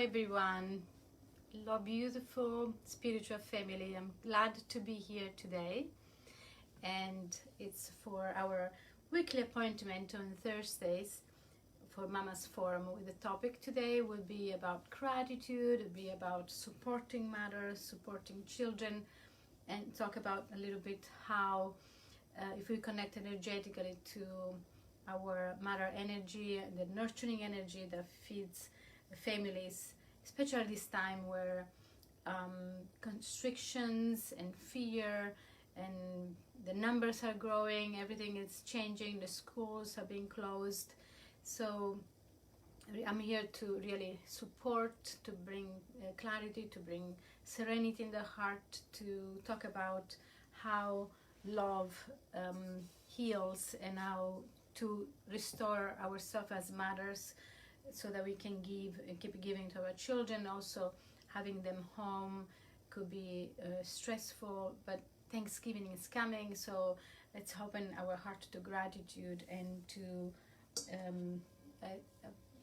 everyone. Hello, beautiful spiritual family. I'm glad to be here today, and it's for our weekly appointment on Thursdays for Mama's Forum. The topic today will be about gratitude, it'll be about supporting mothers, supporting children, and talk about a little bit how if we connect energetically to our mother energy, the nurturing energy that feeds families, especially this time where constrictions and fear and the numbers are growing, everything is changing, the schools are being closed. So I'm here to really support, to bring clarity, to bring serenity in the heart, to talk about how love heals and how to restore ourselves as mothers so that we can give and keep giving to our children. Also, having them home could be stressful, but Thanksgiving is coming, so let's open our heart to gratitude and to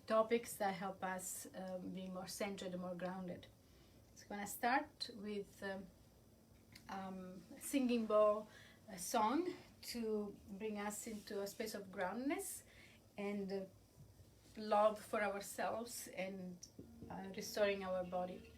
topics that help us be more centered and more grounded. So I'm going to start with a singing bowl a song to bring us into a space of groundedness and love for ourselves and restoring our body.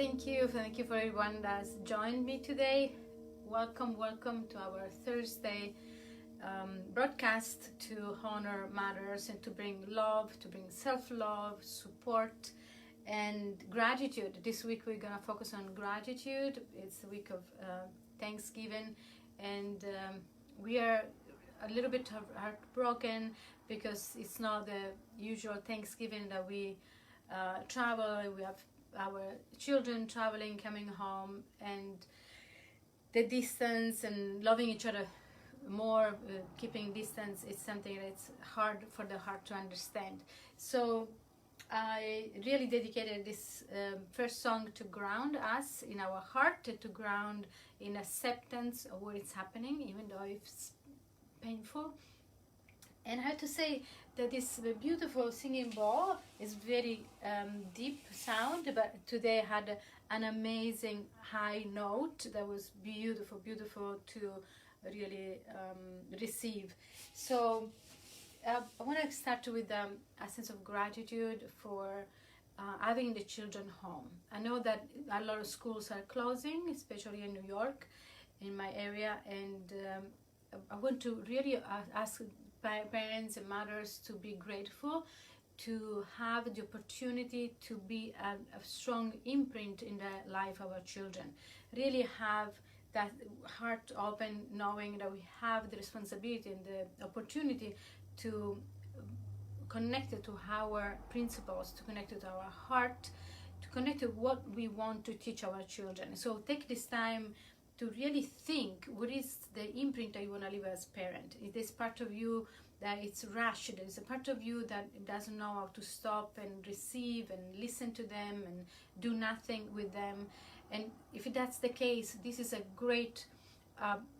Thank you for everyone that's joined me today. Welcome to our Thursday broadcast to honor mothers and to bring love, to bring self-love, support, and gratitude. This week we're gonna focus on gratitude. It's the week of Thanksgiving, and we are a little bit heartbroken because it's not the usual Thanksgiving that we travel. We have our children traveling, coming home, and the distance and loving each other more, keeping distance is something that's hard for the heart to understand. So I really dedicated this first song to ground us in our heart, to ground in acceptance of what is happening, even though it's painful. And I have to say that this beautiful singing bowl is very deep sound, but today had an amazing high note that was beautiful to really receive. So I want to start with a sense of gratitude for having the children home. I know that a lot of schools are closing, especially in New York, in my area, and I want to really ask parents and mothers to be grateful to have the opportunity to be a strong imprint in the life of our children. Really have that heart open, knowing that we have the responsibility and the opportunity to connect it to our principles, to connect it to our heart, to connect to what we want to teach our children. So take this time to really think, what is the imprint that you want to leave as a parent? Is this part of you that it's rushed? There's a part of you that doesn't know how to stop and receive and listen to them and do nothing with them. And if that's the case, this is a great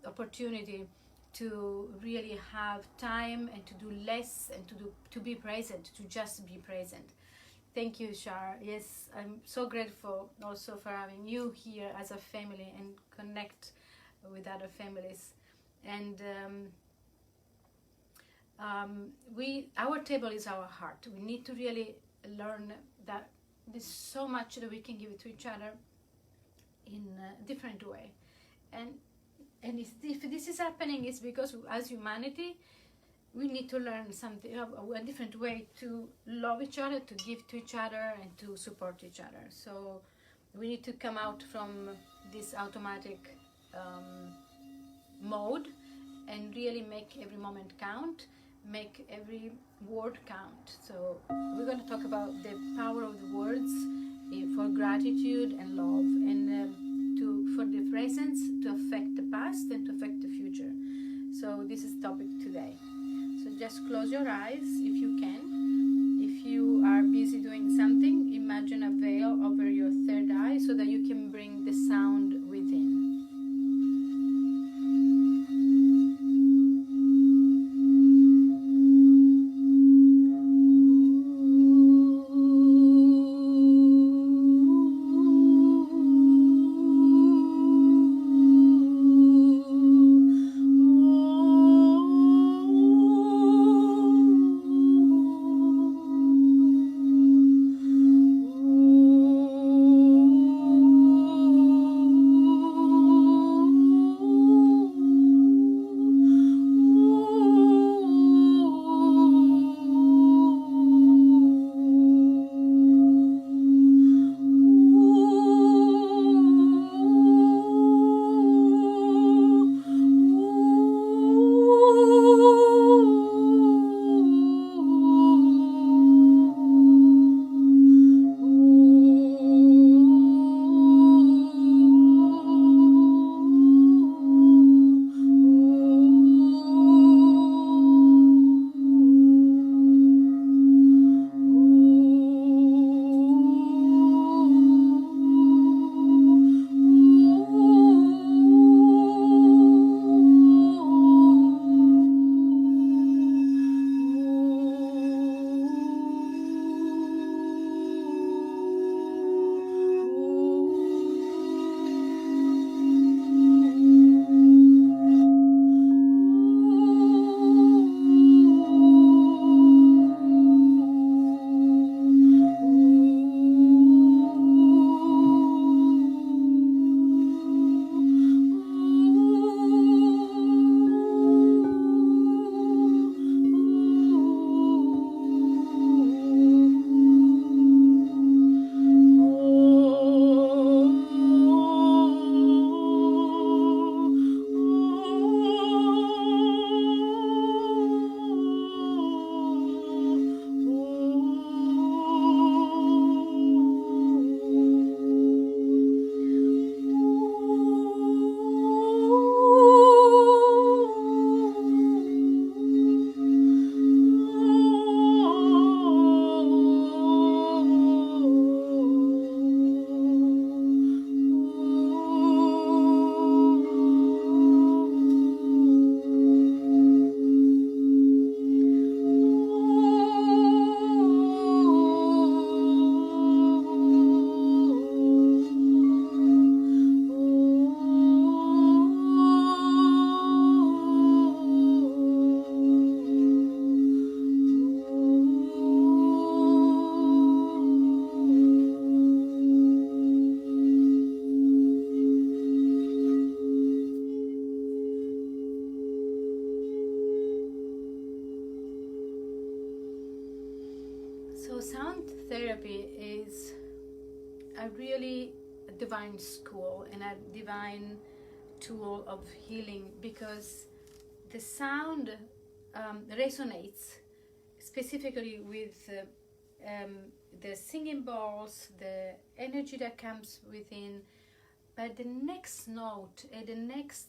opportunity to really have time and to do less and to be present, to just be present. Thank you, Shar. Yes, I'm so grateful also for having you here as a family and connect with other families. And our table is our heart. We need to really learn that there's so much that we can give to each other in a different way. And if this is happening, it's because as humanity, we need to learn something, a different way to love each other, to give to each other, and to support each other. So we need to come out from this automatic mode and really make every moment count, make every word count. So we're going to talk about the power of the words for gratitude and love, and for the presence to affect the past and to affect the future. So this is the topic today. So just close your eyes if you can. If you are busy doing something, imagine a veil over your third eye so that you can bring the sound within. a really divine school and a divine tool of healing, because the sound resonates specifically with the singing bowls, the energy that comes within. But the next note and the next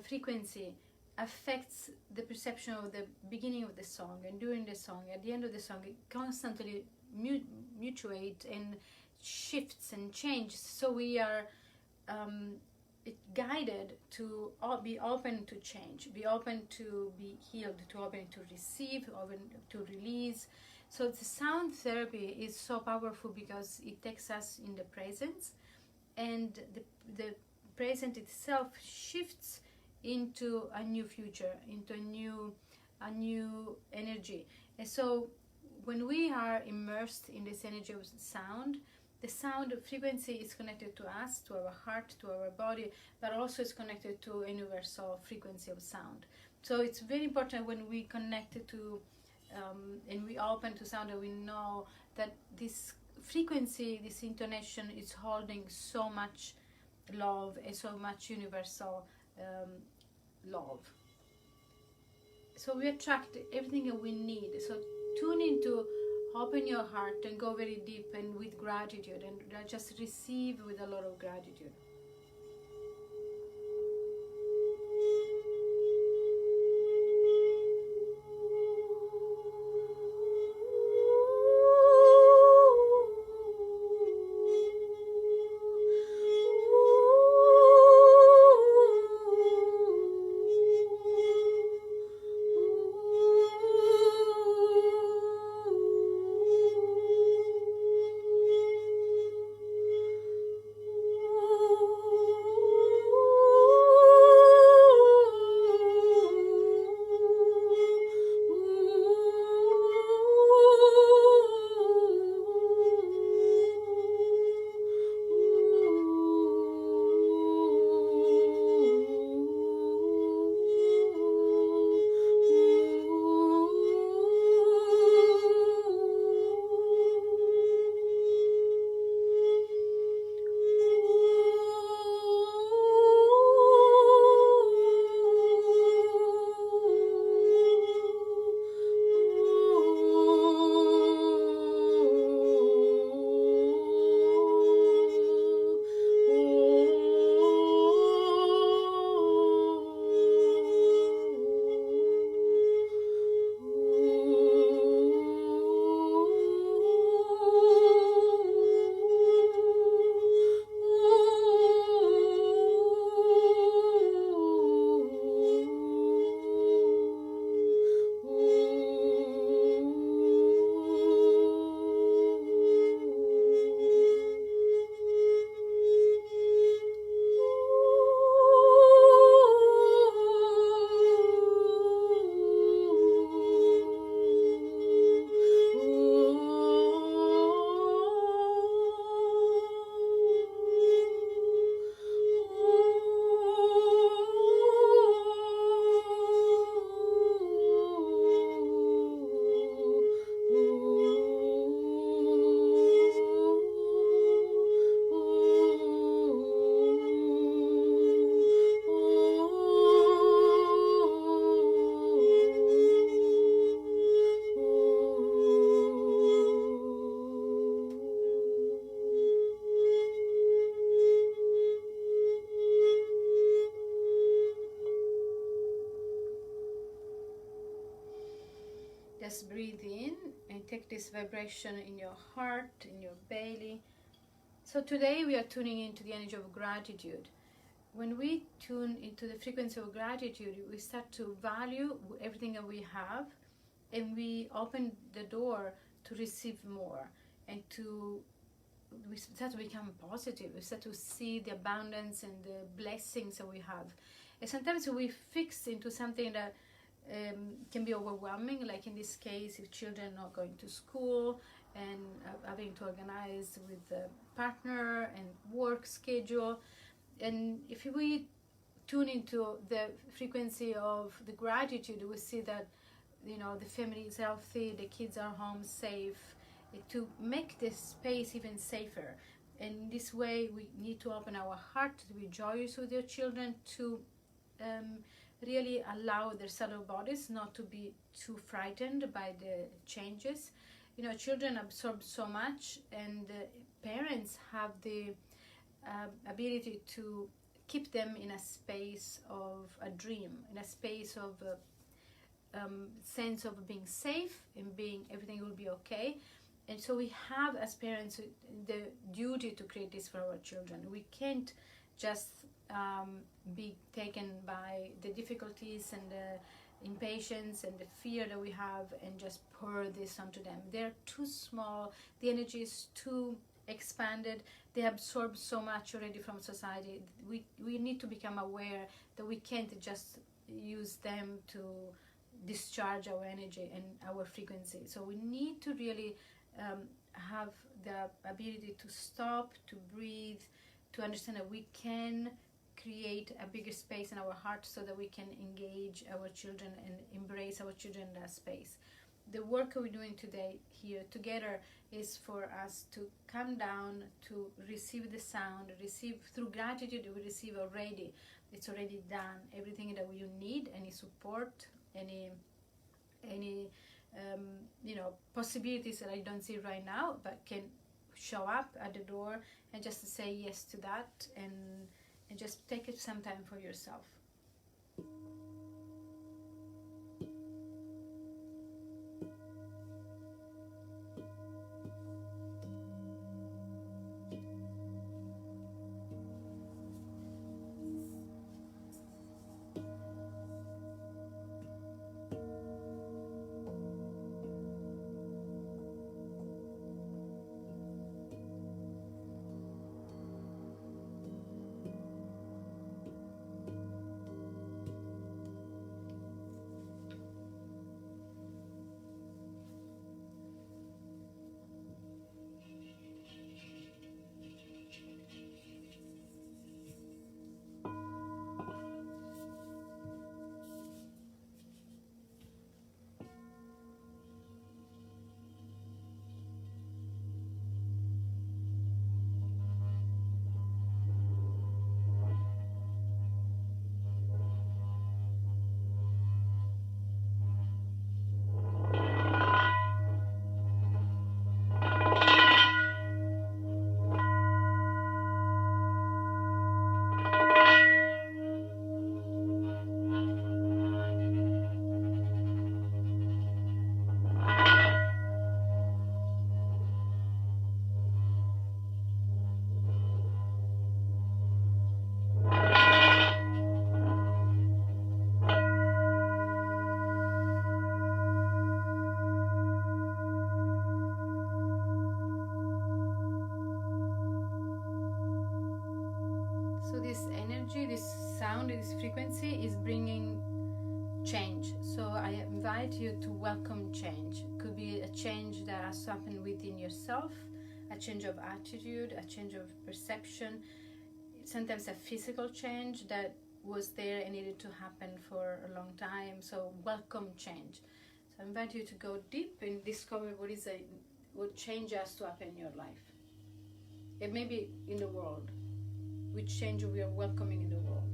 frequency affects the perception of the beginning of the song, and during the song, at the end of the song, it constantly mutuates and shifts and changes. So we are guided to be open to change, be open to be healed, to open to receive, open to release. So the sound therapy is so powerful because it takes us in the presence, and the present itself shifts into a new future, into a new energy. And so when we are immersed in this energy of sound, the sound frequency is connected to us, to our heart, to our body, but also is connected to a universal frequency of sound. So it's very important when we connect to and we open to sound, that we know that this frequency, this intonation is holding so much love and so much universal love. So we attract everything that we need. So tune into, open your heart and go very deep and with gratitude, and just receive with a lot of gratitude. Just breathe in and take this vibration in your heart, in your belly. So today we are tuning into the energy of gratitude. When we tune into the frequency of gratitude, we start to value everything that we have, and we open the door to receive more, and we start to become positive. We start to see the abundance and the blessings that we have. And sometimes we fix into something that can be overwhelming, like in this case, if children are not going to school and having to organize with the partner and work schedule. And if we tune into the frequency of the gratitude, we see that, you know, the family is healthy, the kids are home safe, to make this space even safer. in this way we need to open our heart to be joyous with your children, to really allow their subtle bodies not to be too frightened by the changes. You know, children absorb so much, and parents have the ability to keep them in a space of a dream, in a space of sense of being safe and being everything will be okay. And so we have, as parents, the duty to create this for our children. We can't just be taken by the difficulties and the impatience and the fear that we have and just pour this onto them. They're too small, the energy is too expanded, they absorb so much already from society. We need to become aware that we can't just use them to discharge our energy and our frequency. So we need to really have the ability to stop, to breathe, to understand that we can create a bigger space in our heart so that we can engage our children and embrace our children in that space. The work we're doing today here together is for us to come down, to receive the sound, receive through gratitude. We receive already, it's already done, everything that we need, any support, any possibilities that I don't see right now, but can show up at the door, and just to say yes to that, and just take it some time for yourself. This energy, this sound, this frequency is bringing change. So I invite you to welcome change. It could be a change that has happened within yourself, a change of attitude, a change of perception, sometimes a physical change that was there and needed to happen for a long time. So welcome change. So I invite you to go deep and discover what change has to happen in your life. It may be in the world. Which change we are welcoming in the world.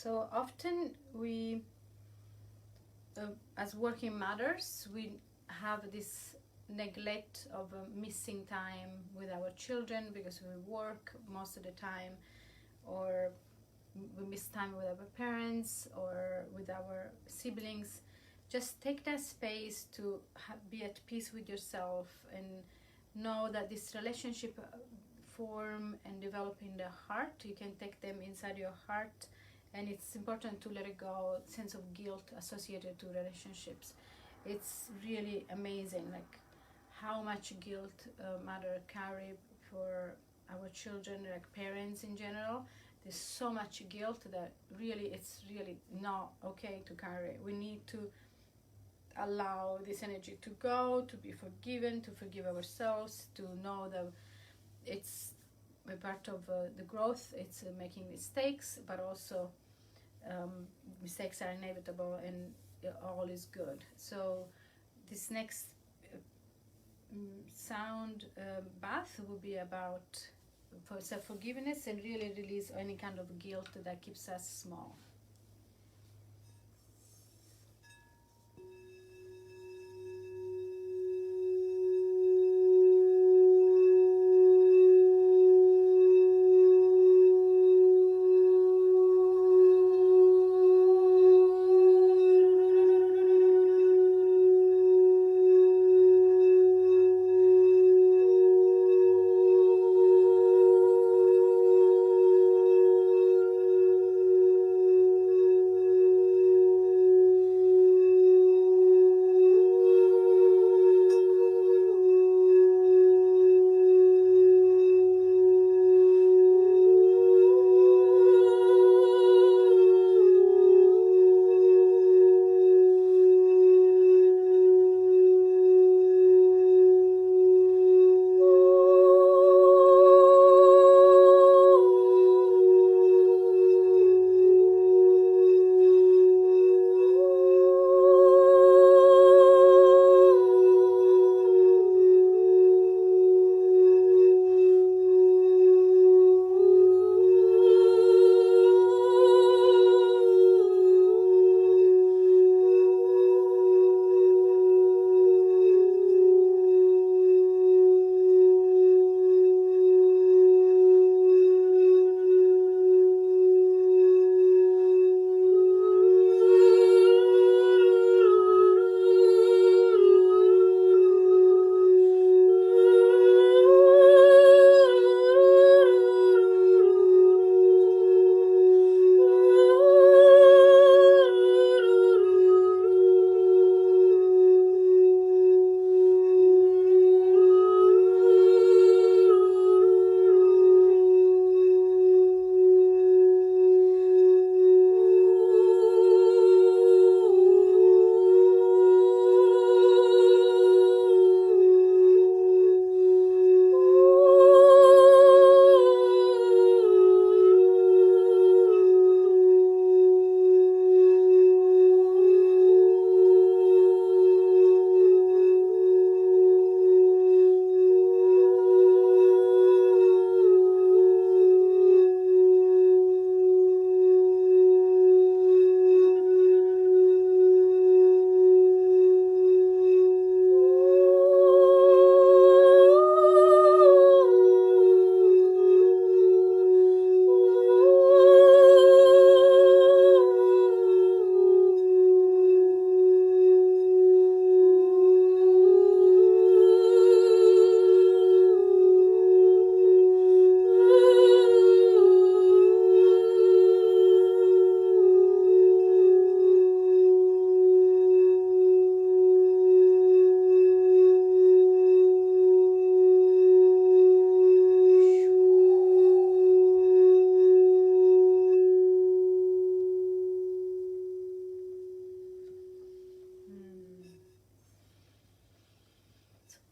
So often we, as working mothers, we have this neglect of missing time with our children because we work most of the time, or we miss time with our parents or with our siblings. Just take that space to be at peace with yourself and know that this relationship form and develop in the heart. You can take them inside your heart, and it's important to let it go. Sense of guilt associated to relationships, it's really amazing, like how much guilt mother carry for our children, like parents in general. There's so much guilt that really it's really not okay to carry. We need to allow this energy to go, to be forgiven, to forgive ourselves, to know that it's a part of the growth. It's making mistakes, but also mistakes are inevitable and all is good. So this next sound bath will be about for self-forgiveness and really release any kind of guilt that keeps us small.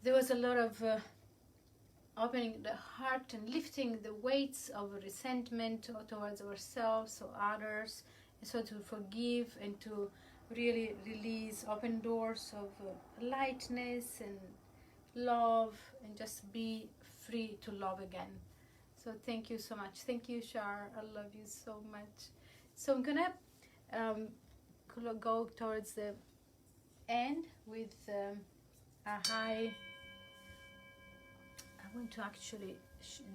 There was a lot of opening the heart and lifting the weights of resentment towards ourselves or others, and so to forgive and to really release, open doors of lightness and love, and just be free to love again. So thank you so much. Thank you, Shar. I love you so much. So I'm gonna go towards the end with a high. I want to actually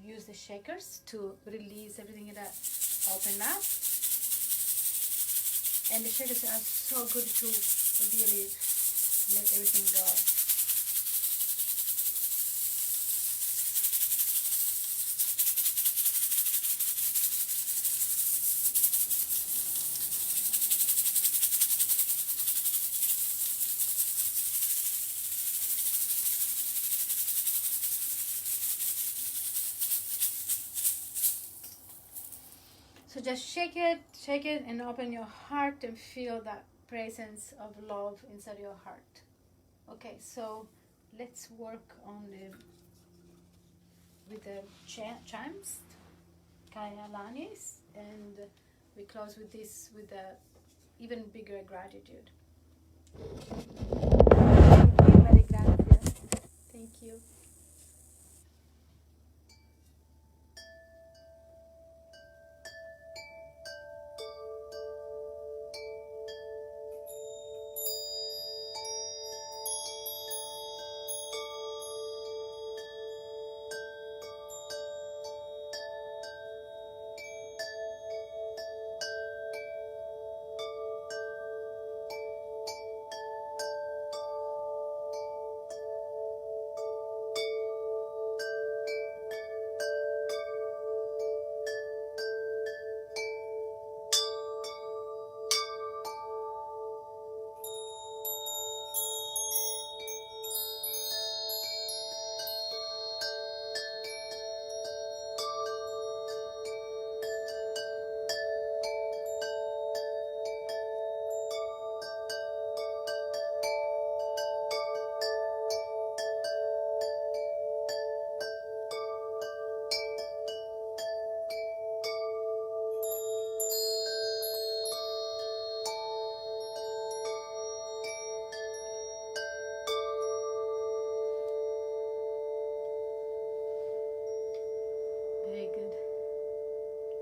use the shakers to release everything that opened up. And the shakers are so good to really let everything go. So just shake it, and open your heart and feel that presence of love inside your heart. Okay, so let's work on with the chimes, Kaya Lanis, and we close with this with a even bigger gratitude. Very gracias. Thank you.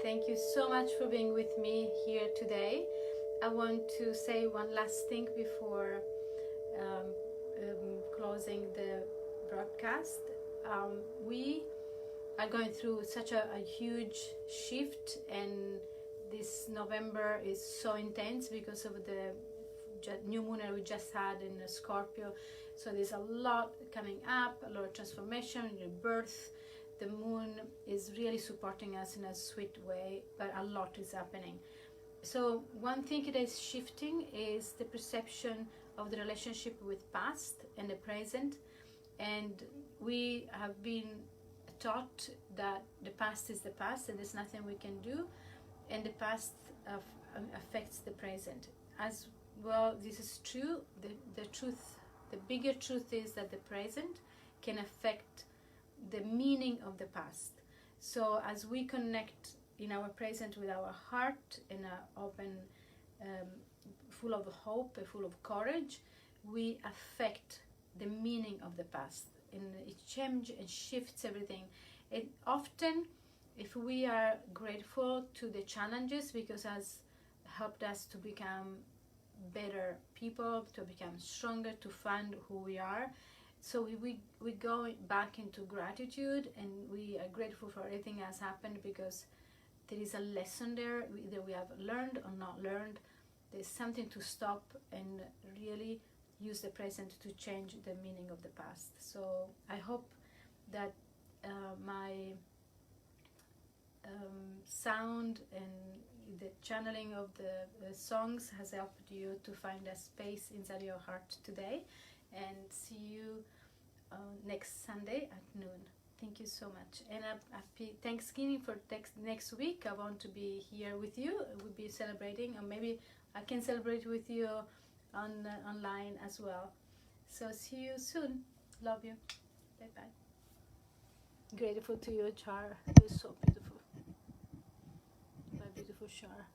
Thank you so much for being with me here today. I want to say one last thing before closing the broadcast. We are going through such a huge shift, and this November is so intense because of the new moon that we just had in Scorpio. So there's a lot coming up, a lot of transformation, rebirth. The moon is really supporting us in a sweet way, but a lot is happening. So one thing that is shifting is the perception of the relationship with past and the present. And we have been taught that the past is the past and there's nothing we can do, and the past affects the present. As well, this is true. The bigger truth is that the present can affect the meaning of the past. So as we connect in our present with our heart in an open, full of hope, full of courage, we affect the meaning of the past, and it changes and shifts everything. It often, if we are grateful to the challenges, because it has helped us to become better people, to become stronger, to find who we are. So we go back into gratitude, and we are grateful for everything that has happened, because there is a lesson there. Either we have learned or not learned. There's something to stop and really use the present to change the meaning of the past. So I hope that my sound and the channeling of the songs has helped you to find a space inside your heart today. And see you next Sunday at noon. Thank you so much, and happy Thanksgiving for next week. I want to be here with you. We'll be celebrating, or maybe I can celebrate with you online as well. So see you soon. Love you. Bye bye. Grateful to you, Char. You're so beautiful. My beautiful Char.